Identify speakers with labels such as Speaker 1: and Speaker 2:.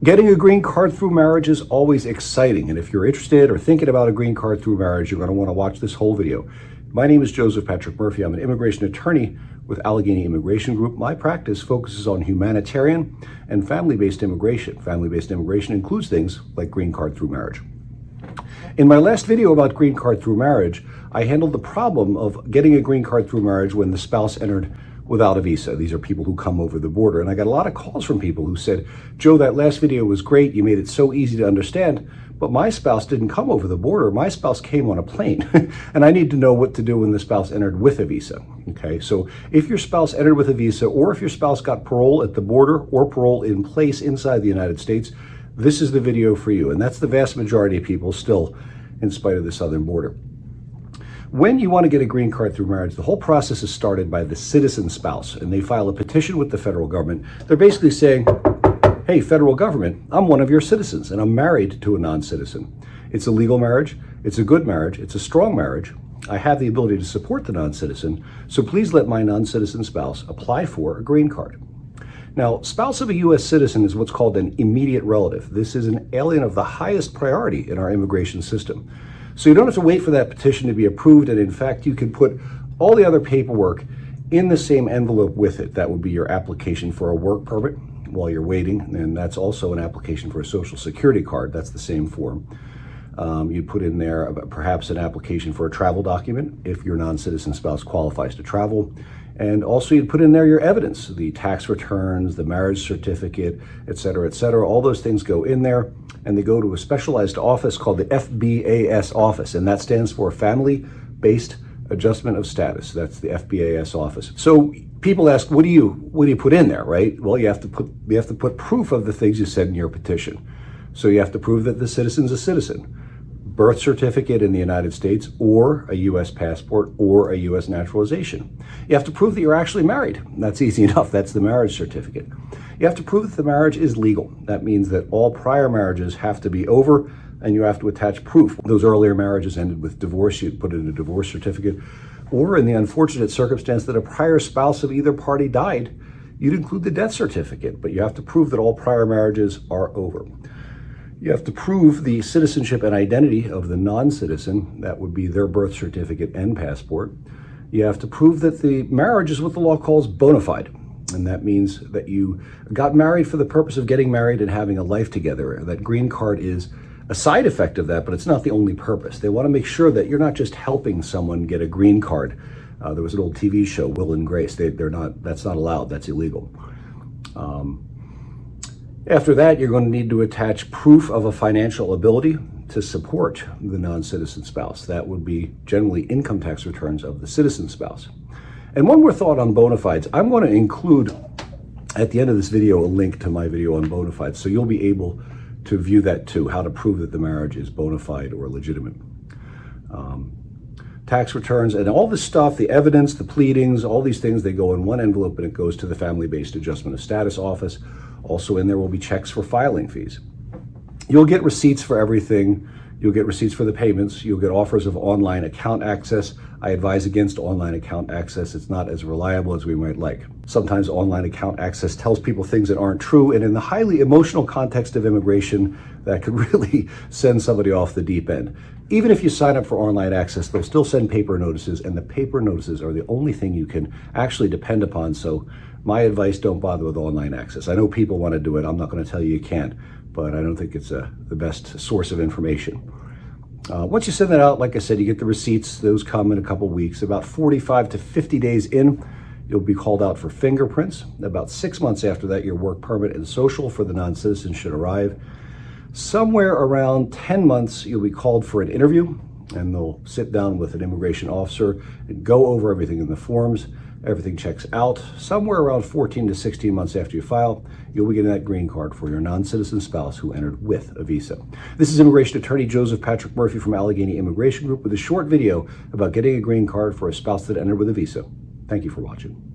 Speaker 1: Getting a green card through marriage is always exciting, and if you're interested or thinking about a green card through marriage, you're going to want to watch this whole video. My name is Joseph Patrick Murphy. I'm an immigration attorney with Allegheny Immigration Group. My practice focuses on humanitarian and family-based immigration. Family-based immigration includes things like green card through marriage. In my last video about green card through marriage, I handled the problem of getting a green card through marriage when the spouse entered without a visa. These are people who come over the border. And I got a lot of calls from people who said, Joe, that last video was great. You made it so easy to understand, but my spouse didn't come over the border. My spouse came on a plane and I need to know what to do when the spouse entered with a visa. Okay, so if your spouse entered with a visa, or if your spouse got parole at the border or parole in place inside the United States, this is the video for you. And that's the vast majority of people still, in spite of the southern border. When you want to get a green card through marriage, the whole process is started by the citizen spouse, and they file a petition with the federal government. They're basically saying, hey, federal government, I'm one of your citizens, and I'm married to a non-citizen. It's a legal marriage, it's a good marriage, it's a strong marriage. I have the ability to support the non-citizen, so please let my non-citizen spouse apply for a green card. Now, spouse of a U.S. citizen is what's called an immediate relative. This is an alien of the highest priority in our immigration system. So you don't have to wait for that petition to be approved, and in fact, you can put all the other paperwork in the same envelope with it. That would be your application for a work permit while you're waiting, and that's also an application for a Social Security card. That's the same form. You put in there perhaps an application for a travel document if your non-citizen spouse qualifies to travel. And also you'd put in there your evidence, the tax returns, the marriage certificate, et cetera, et cetera. All those things go in there, and they go to a specialized office called the FBAS office, and that stands for Family-Based Adjustment of Status. That's the FBAS office. So people ask, what do you put in there, right? Well, you have to put proof of the things you said in your petition. So you have to prove that the citizen's a citizen. Birth certificate in the United States, or a U.S. passport, or a U.S. naturalization. You have to prove that you're actually married. That's easy enough. That's the marriage certificate. You have to prove that the marriage is legal. That means that all prior marriages have to be over, and you have to attach proof. Those earlier marriages ended with divorce. You'd put in a divorce certificate. Or in the unfortunate circumstance that a prior spouse of either party died, you'd include the death certificate, but you have to prove that all prior marriages are over. You have to prove the citizenship and identity of the non-citizen. That would be their birth certificate and passport. You have to prove that the marriage is what the law calls bona fide. And that means that you got married for the purpose of getting married and having a life together. That green card is a side effect of that, but it's not the only purpose. They want to make sure that you're not just helping someone get a green card. There was an old TV show, Will and Grace. That's not allowed. That's illegal. After that, you're going to need to attach proof of a financial ability to support the non-citizen spouse. That would be generally income tax returns of the citizen spouse. And one more thought on bona fides. I'm going to include at the end of this video a link to my video on bona fides, so you'll be able to view that too, how to prove that the marriage is bona fide or legitimate. Tax returns and all this stuff, the evidence, the pleadings, all these things, they go in one envelope and it goes to the Family-Based Adjustment of Status office. Also in there will be checks for filing fees. You'll get receipts for everything. You'll get receipts for the payments. You'll get offers of online account access. I advise against online account access. It's not as reliable as we might like. Sometimes online account access tells people things that aren't true, and in the highly emotional context of immigration, that could really send somebody off the deep end. Even if you sign up for online access, they'll still send paper notices, and the paper notices are the only thing you can actually depend upon. So my advice, don't bother with online access. I know people want to do it. I'm not going to tell you you can't, but I don't think it's the best source of information. Once you send that out, like I said, you get the receipts. Those come in a couple weeks. About 45 to 50 days in, you'll be called out for fingerprints. About 6 months after that, your work permit and social for the non-citizen should arrive. Somewhere around 10 months, you'll be called for an interview, and they'll sit down with an immigration officer and go over everything in the forms. Everything checks out. Somewhere around 14 to 16 months after you file, you'll be getting that green card for your non-citizen spouse who entered with a visa. This is immigration attorney Joseph Patrick Murphy from Allegheny Immigration Group with a short video about getting a green card for a spouse that entered with a visa. Thank you for watching.